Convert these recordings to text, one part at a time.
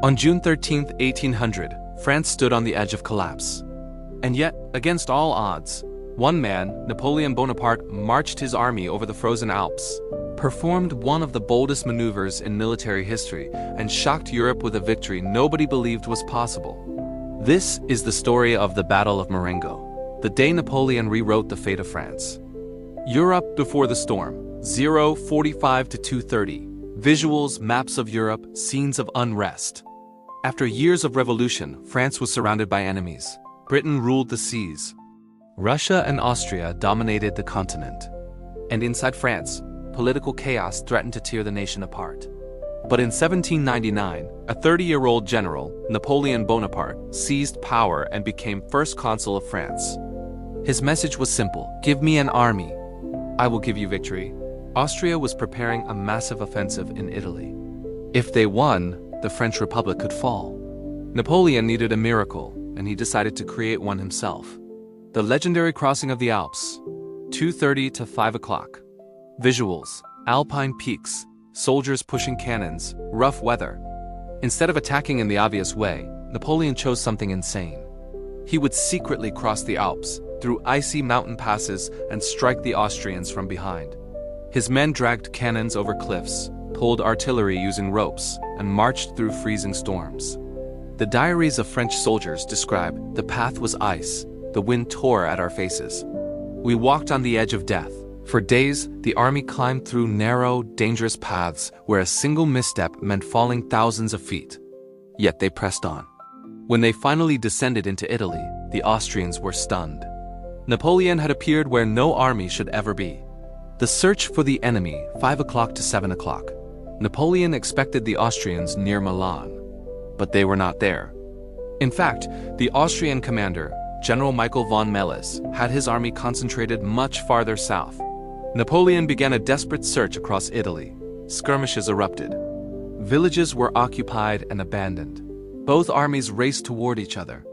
On June 13, 1800, France stood on the edge of collapse. And yet, against all odds, one man, Napoleon Bonaparte, marched his army over the frozen Alps, performed one of the boldest maneuvers in military history, and shocked Europe with a victory nobody believed was possible. This is the story of the Battle of Marengo, the day Napoleon rewrote the fate of France. Europe before the storm, 0:45 to 2:30. Visuals, maps of Europe, scenes of unrest. After years of revolution, France was surrounded by enemies. Britain ruled the seas. Russia and Austria dominated the continent. And inside France, political chaos threatened to tear the nation apart. But in 1799, a 30-year-old general, Napoleon Bonaparte, seized power and became first consul of France. His message was simple: give me an army, I will give you victory. Austria was preparing a massive offensive in Italy. If they won, the French Republic could fall. Napoleon needed a miracle, and he decided to create one himself. The legendary crossing of the Alps, 2:30 to 5 o'clock. Visuals, alpine peaks, soldiers pushing cannons, rough weather. Instead of attacking in the obvious way, Napoleon chose something insane. He would secretly cross the Alps, through icy mountain passes, and strike the Austrians from behind. His men dragged cannons over cliffs, pulled artillery using ropes, and marched through freezing storms. The diaries of French soldiers describe, the path was ice, the wind tore at our faces. We walked on the edge of death. For days, the army climbed through narrow, dangerous paths where a single misstep meant falling thousands of feet. Yet they pressed on. When they finally descended into Italy, the Austrians were stunned. Napoleon had appeared where no army should ever be. The search for the enemy, 5 o'clock to 7 o'clock. Napoleon expected the Austrians near Milan, but they were not there. In fact, the Austrian commander, General Michael von Melas, had his army concentrated much farther south. Napoleon began a desperate search across Italy. Skirmishes erupted. Villages were occupied and abandoned. Both armies raced toward each other.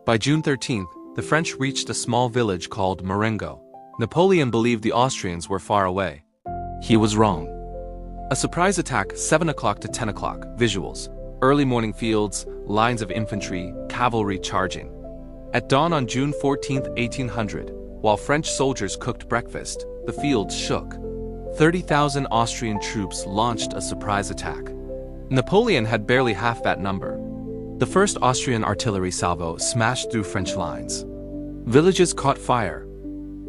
By June 13th, the French reached a small village called Marengo. Napoleon believed the Austrians were far away. He was wrong. A surprise attack, 7 o'clock to 10 o'clock. Visuals, early morning fields, lines of infantry, cavalry charging. At dawn on June 14, 1800, while French soldiers cooked breakfast, the fields shook. 30,000 Austrian troops launched a surprise attack. Napoleon had barely half that number. The first Austrian artillery salvo smashed through French lines. Villages caught fire.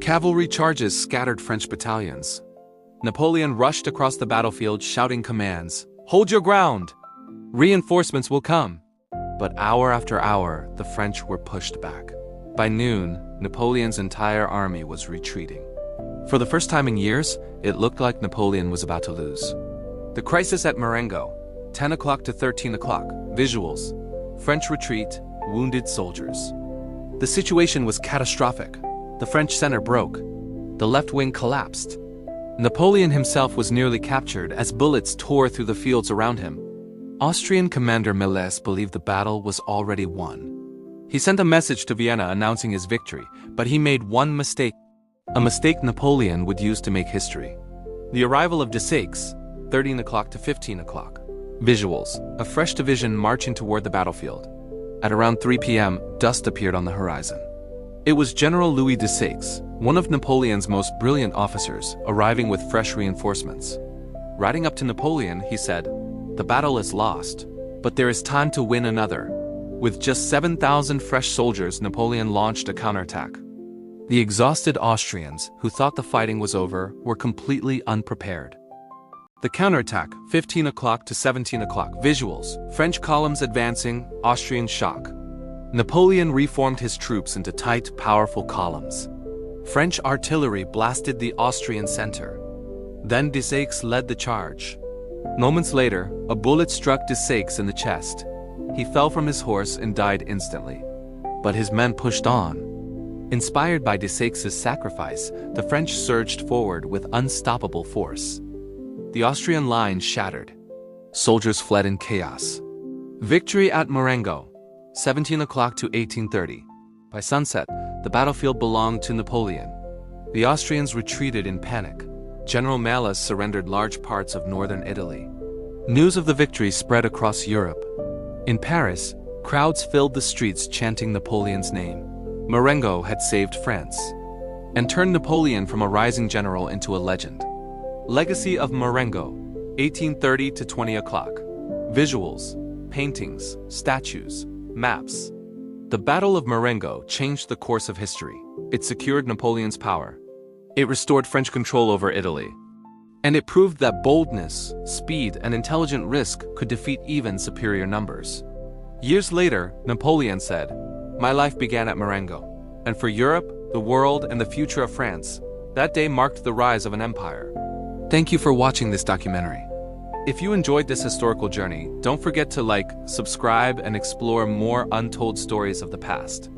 Cavalry charges scattered French battalions. Napoleon rushed across the battlefield shouting commands, "Hold your ground! Reinforcements will come!" But hour after hour, the French were pushed back. By noon, Napoleon's entire army was retreating. For the first time in years, it looked like Napoleon was about to lose. The crisis at Marengo, 10 o'clock to 13 o'clock. Visuals, French retreat, wounded soldiers. The situation was catastrophic. The French center broke. The left wing collapsed. Napoleon himself was nearly captured as bullets tore through the fields around him. Austrian commander Melas believed the battle was already won. He sent a message to Vienna announcing his victory, but he made one mistake, a mistake Napoleon would use to make history. The arrival of Desaix, 13 o'clock to 15 o'clock. Visuals, a fresh division marching toward the battlefield. At around 3 p.m., dust appeared on the horizon. It was General Louis Desaix, one of Napoleon's most brilliant officers, arriving with fresh reinforcements. Riding up to Napoleon, he said, "The battle is lost, but there is time to win another." With just 7,000 fresh soldiers, Napoleon launched a counterattack. The exhausted Austrians, who thought the fighting was over, were completely unprepared. The counterattack, 15 o'clock to 17 o'clock. Visuals, French columns advancing, Austrian shock. Napoleon reformed his troops into tight, powerful columns. French artillery blasted the Austrian center. Then Desaix led the charge. Moments later, a bullet struck Desaix in the chest. He fell from his horse and died instantly. But his men pushed on. Inspired by Desaix's sacrifice, the French surged forward with unstoppable force. The Austrian line shattered. Soldiers fled in chaos. Victory at Marengo, 17 o'clock to 1830. By sunset, the battlefield belonged to Napoleon. The Austrians retreated in panic. General Melas surrendered large parts of northern Italy. News of the victory spread across Europe. In Paris, crowds filled the streets chanting Napoleon's name. Marengo had saved France and turned Napoleon from a rising general into a legend. Legacy of Marengo, 1830 to 20 o'clock. Visuals, paintings, statues, maps. The Battle of Marengo changed the course of history. It secured Napoleon's power. It restored French control over Italy. And it proved that boldness, speed, and intelligent risk could defeat even superior numbers. Years later, Napoleon said, "My life began at Marengo. And for Europe, the world, and the future of France, that day marked the rise of an empire." Thank you for watching this documentary. If you enjoyed this historical journey, don't forget to like, subscribe, and explore more untold stories of the past.